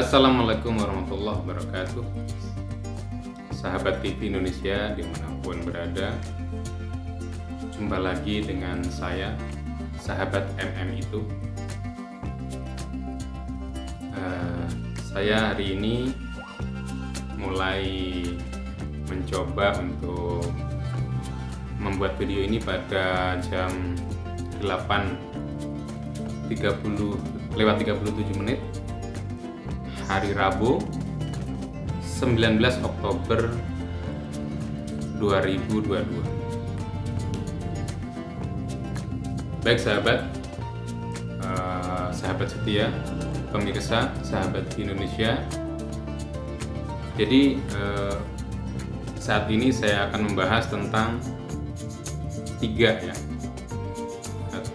Assalamualaikum warahmatullahi wabarakatuh. Sahabat TV Indonesia dimanapun berada, jumpa lagi dengan saya, sahabat MM itu. Saya hari ini mulai mencoba untuk membuat video ini pada jam 8:37 hari Rabu 19 Oktober 2022. Baik sahabat, sahabat setia, pemirsa, sahabat Indonesia. Jadi saat ini saya akan membahas tentang tiga ya.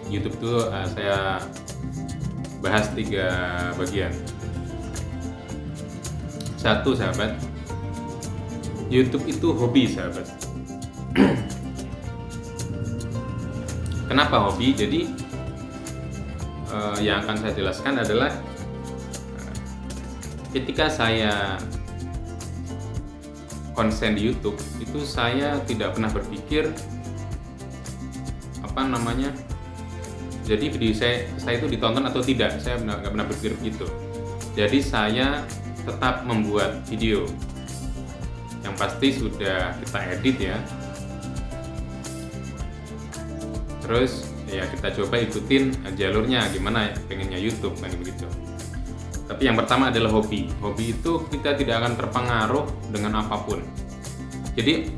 YouTube itu saya bahas 3 bagian. Satu sahabat, YouTube itu hobi sahabat. Kenapa hobi? Jadi yang akan saya jelaskan adalah ketika saya konsen di YouTube itu saya tidak pernah berpikir jadi video saya itu ditonton atau tidak, saya nggak pernah berpikir begitu. Jadi saya tetap membuat video yang pasti sudah kita edit ya, terus ya kita coba ikutin jalurnya gimana pengennya YouTube kan begitu. Tapi yang pertama adalah hobi. Hobi itu kita tidak akan terpengaruh dengan apapun. Jadi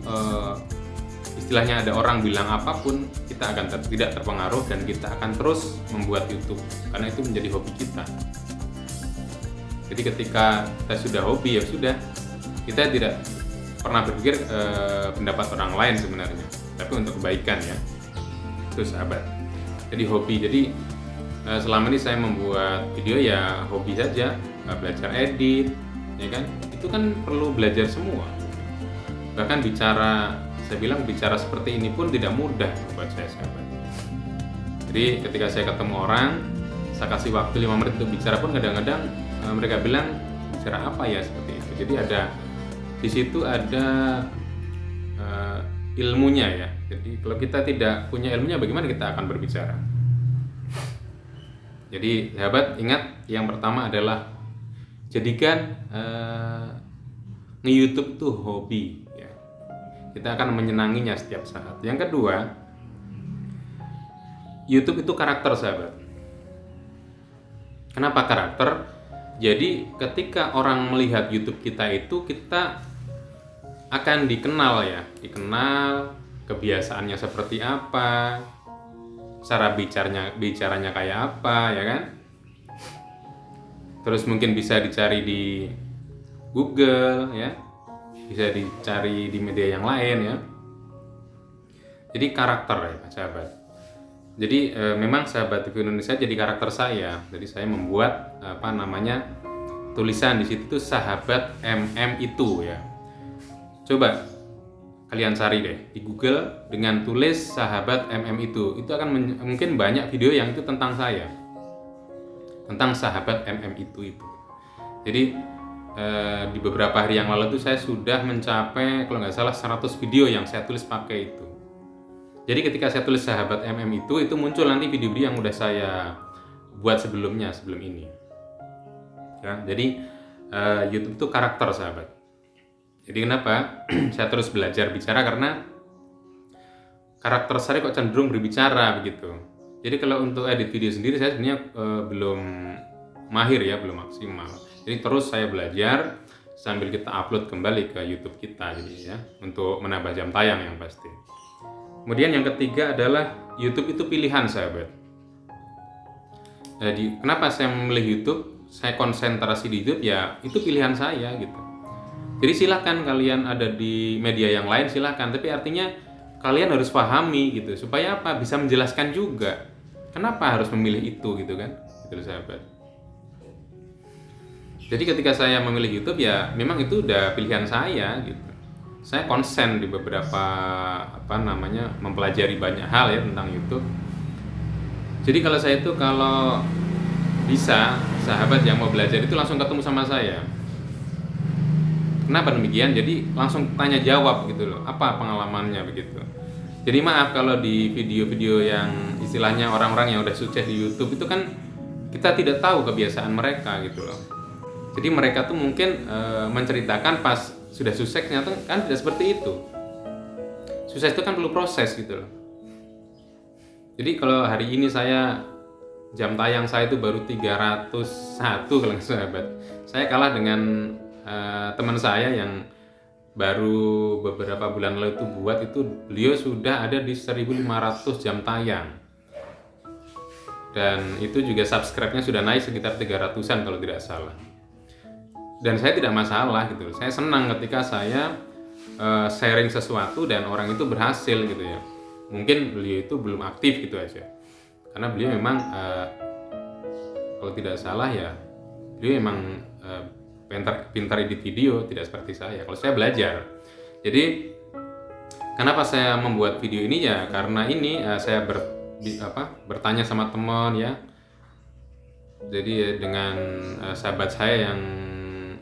istilahnya ada orang bilang apapun, kita akan tidak terpengaruh dan kita akan terus membuat YouTube karena itu menjadi hobi kita. Jadi ketika kita sudah hobi ya sudah, kita tidak pernah berpikir pendapat orang lain sebenarnya, tapi untuk kebaikan ya. Itu sahabat. Jadi hobi. Jadi selama ini saya membuat video ya hobi saja, belajar edit, ya kan? Itu kan perlu belajar semua. Bahkan saya bilang bicara seperti ini pun tidak mudah buat saya sahabat. Jadi ketika saya ketemu orang, saya kasih waktu 5 menit untuk bicara pun kadang-kadang mereka bilang bicara apa ya seperti itu. Jadi di situ ada ilmunya ya. Jadi kalau kita tidak punya ilmunya, bagaimana kita akan berbicara? Jadi sahabat ingat, yang pertama adalah jadikan nge-YouTube tuh hobi. Kita akan menyenanginya setiap saat. Yang kedua, YouTube itu karakter sahabat. Kenapa karakter? Jadi ketika orang melihat YouTube kita itu, kita akan dikenal ya, dikenal kebiasaannya seperti apa, cara bicaranya kayak apa ya kan. Terus mungkin bisa dicari di Google ya, bisa dicari di media yang lain ya. Jadi karakter ya sahabat. Jadi memang sahabat TV Indonesia jadi karakter saya. Jadi saya membuat tulisan di situ tuh sahabat MM itu ya. Coba kalian cari deh di Google dengan tulis sahabat MM itu akan mungkin banyak video yang itu tentang saya, tentang sahabat MM itu. Jadi di beberapa hari yang lalu itu saya sudah mencapai kalau nggak salah 100 video yang saya tulis pakai itu. Jadi ketika saya tulis sahabat MM itu muncul nanti video-video yang udah saya buat sebelum ini ya. Jadi YouTube itu karakter sahabat. Jadi kenapa saya terus belajar bicara, karena karakter saya kok cenderung berbicara begitu. Jadi kalau untuk edit video sendiri saya sebenarnya belum mahir ya, belum maksimal. Jadi terus saya belajar sambil kita upload kembali ke YouTube kita, jadi ya untuk menambah jam tayang yang pasti. Kemudian yang ketiga adalah YouTube itu pilihan sahabat. Jadi kenapa saya memilih YouTube? Saya konsentrasi di YouTube ya, itu pilihan saya gitu. Jadi silakan kalian ada di media yang lain silakan, tapi artinya kalian harus pahami gitu supaya apa? Bisa menjelaskan juga kenapa harus memilih itu gitu kan, gitu sahabat. Jadi ketika saya memilih YouTube ya memang itu udah pilihan saya gitu. Saya konsen di beberapa mempelajari banyak hal ya tentang YouTube. Jadi kalau saya itu kalau bisa sahabat yang mau belajar itu langsung ketemu sama saya. Kenapa demikian? Jadi langsung tanya jawab gitu loh, apa pengalamannya begitu. Jadi maaf kalau di video-video yang istilahnya orang-orang yang udah sukses di YouTube itu kan kita tidak tahu kebiasaan mereka gitu loh. Jadi mereka tuh mungkin menceritakan pas sudah sukses, ternyata kan tidak seperti itu. Sukses itu kan perlu proses gitu loh. Jadi kalau hari ini jam tayang saya itu baru 301 kalau nggak sahabat. Saya kalah dengan teman saya yang baru beberapa bulan lalu itu buat itu, beliau sudah ada di 1500 jam tayang. Dan itu juga subscribe-nya sudah naik sekitar 300-an kalau tidak salah. Dan saya tidak masalah gitu. Saya senang ketika saya sharing sesuatu dan orang itu berhasil gitu ya. Mungkin beliau itu belum aktif gitu aja. Karena beliau memang kalau tidak salah ya, beliau memang pintar edit video, tidak seperti saya. Kalau saya belajar. Jadi kenapa saya membuat video ini ya? Karena ini saya bertanya sama teman ya. Jadi dengan sahabat saya yang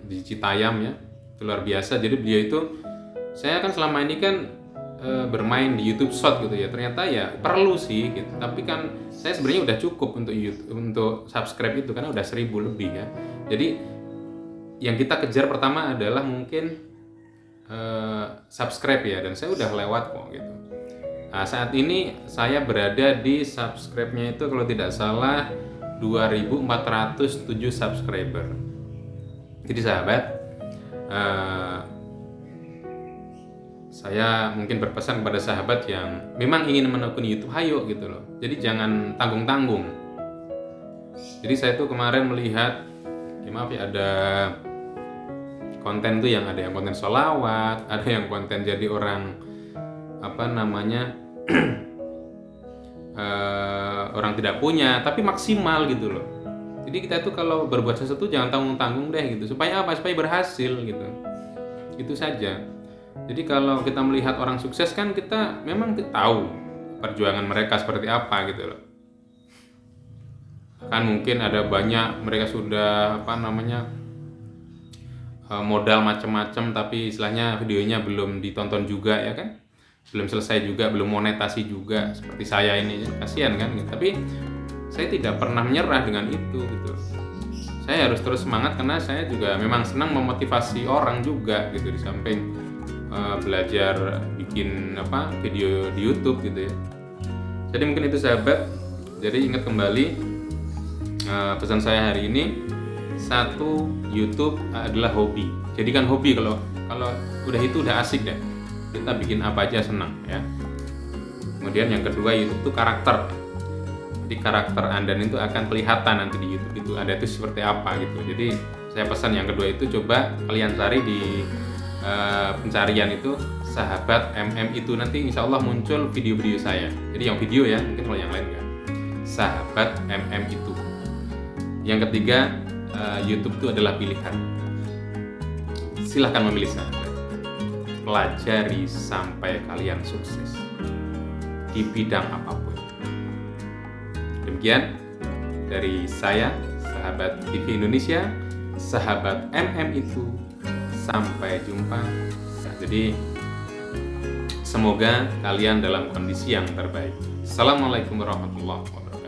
di Citayam ya, itu luar biasa. Jadi beliau itu, saya kan selama ini kan bermain di YouTube Short gitu ya. Ternyata ya perlu sih gitu. Tapi kan saya sebenarnya udah cukup untuk YouTube, untuk subscribe itu karena udah 1000 lebih ya. Jadi yang kita kejar pertama adalah mungkin subscribe ya, dan saya udah lewat kok gitu. Nah, saat ini saya berada di subscribe-nya itu kalau tidak salah 2407 subscriber. Jadi sahabat, saya mungkin berpesan kepada sahabat yang memang ingin menekuni YouTube, hayo gitu loh. Jadi jangan tanggung-tanggung. Jadi saya tuh kemarin melihat, ya maaf ya, ada konten tuh yang ada yang konten sholawat, ada yang konten jadi orang orang tidak punya tapi maksimal gitu loh. Jadi kita tuh kalau berbuat sesuatu jangan tanggung-tanggung deh gitu. Supaya apa? Supaya berhasil gitu. Itu saja. Jadi kalau kita melihat orang sukses kan kita memang tahu perjuangan mereka seperti apa gitu loh. Kan mungkin ada banyak mereka sudah modal macam-macam tapi istilahnya videonya belum ditonton juga ya kan, belum selesai juga, belum monetasi juga seperti saya ini, kasihan kan. Tapi saya tidak pernah menyerah dengan itu gitu. Saya harus terus semangat karena saya juga memang senang memotivasi orang juga gitu, di samping belajar bikin video di YouTube gitu ya. Jadi mungkin itu sahabat. Jadi ingat kembali pesan saya hari ini. Satu, YouTube adalah hobi. Jadikan hobi. Kalau udah itu udah asik deh. Kita bikin apa aja senang ya. Kemudian yang kedua, YouTube itu karakter. Jadi karakter Anda itu akan kelihatan nanti di YouTube itu Anda itu seperti apa gitu. Jadi saya pesan yang kedua itu coba kalian cari di pencarian itu sahabat MM itu, nanti insya Allah muncul video-video saya. Jadi yang video ya, mungkin kalau yang lain enggak. Sahabat MM itu. Yang ketiga, YouTube itu adalah pilihan. Silahkan memilih sahabat. Pelajari sampai kalian sukses di bidang apapun. Demikian dari saya, sahabat TV Indonesia, sahabat MM itu. Sampai jumpa. Jadi semoga kalian dalam kondisi yang terbaik. Assalamualaikum warahmatullahi wabarakatuh.